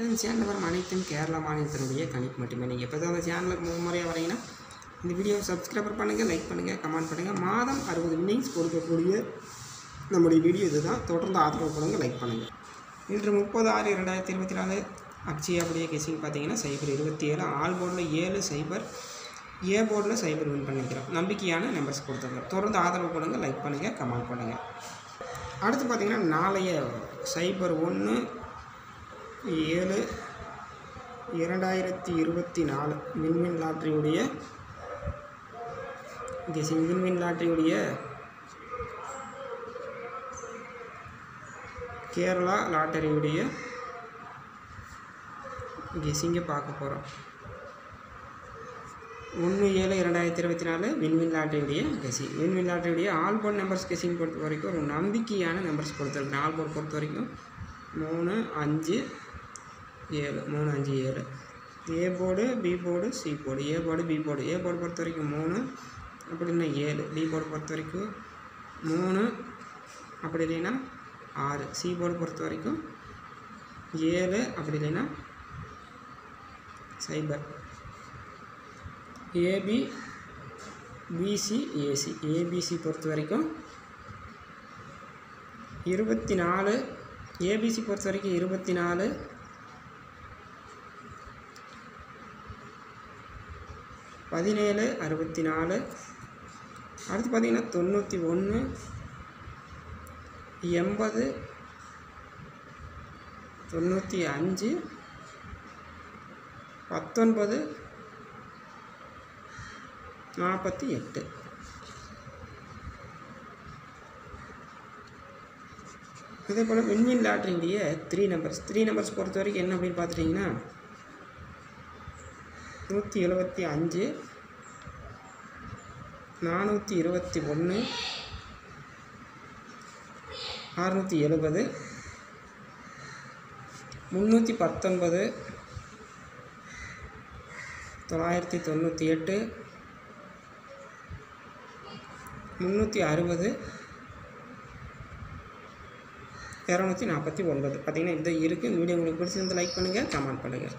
இந்த சேனலில் வரும் அனைத்தும் கேரளா மாநிலத்தினுடைய கணிப்பு மட்டுமே. நீங்கள் எப்போ தான் அந்த சேனலுக்கு முறையாக வரீங்கன்னா இந்த வீடியோவை சப்ஸ்கிரைபர் பண்ணுங்கள், லைக் பண்ணுங்கள், கமெண்ட் பண்ணுங்கள். மாதம் 60 வின்னிங்ஸ் கொடுக்கக்கூடிய நம்முடைய வீடியோ இது தான். தொடர்ந்து ஆதரவு கொடுங்க, லைக் பண்ணுங்கள். இன்று 30/6/2024 அக்ஷயாவுடைய கெஸிங் பார்த்தீங்கன்னா 027, ஆல் போர்டில் 7, 0, ஏ போர்டில் 0 வின் பண்ணிக்கிறோம். நம்பிக்கையான நம்பர்ஸ் கொடுத்துருங்க. தொடர்ந்து ஆதரவு கொடுங்க, லைக் பண்ணுங்கள், கமெண்ட் பண்ணுங்கள். அடுத்து பார்த்திங்கன்னா நாளைய 01/7/2024 வின்வின் லாட்ரியுடைய கெஸிங். வின்வின் லாட்ரியுடைய கேரளா லாட்டரியுடைய கெஸிங்கை பார்க்க போகிறோம். 1/7/2024 வின்வின் லாட்டரியுடைய கெஸிங். வின்வின் லாட்டரியுடைய ஆல் போர்ட் நம்பர்ஸ் கெஸிங் பொறுத்த வரைக்கும் ஒரு நம்பிக்கையான நம்பர்ஸ் கொடுத்துருக்கேன். ஆல் போர்ட் பொறுத்த வரைக்கும் 3, 5, 7, 3, 5, 7. A board, B board, C board. A board, B board. A board பொறுத்த வரைக்கும் 3, அப்படின்னா 7. பி போர்டு பொறுத்த வரைக்கும் 3, அப்படி இல்லைன்னா 6. சி போர்டு பொறுத்த வரைக்கும் 7, அப்படி இல்லைன்னா 0. AB, PC, AC. ஏபிசி பொறுத்த வரைக்கும் 24. ஏபிசி பொறுத்த வரைக்கும் 24, 17, 64. அடுத்து பார்த்திங்கன்னா 91, 80, 95, 19, 48. இதே போல் வின்வின் லாட்ரியுடைய 3 நம்பர்ஸ் பொறுத்த வரைக்கும் என்ன அப்படின்னு பார்த்துட்டிங்கன்னா 175, 421, 670, 319, 998, 360, 249. பார்த்திங்கன்னா இது இருக்குது. இந்த வீடியோ உங்களுக்கு பிடிச்சிருந்து லைக் பண்ணுங்கள், கமெண்ட் பண்ணுங்கள்.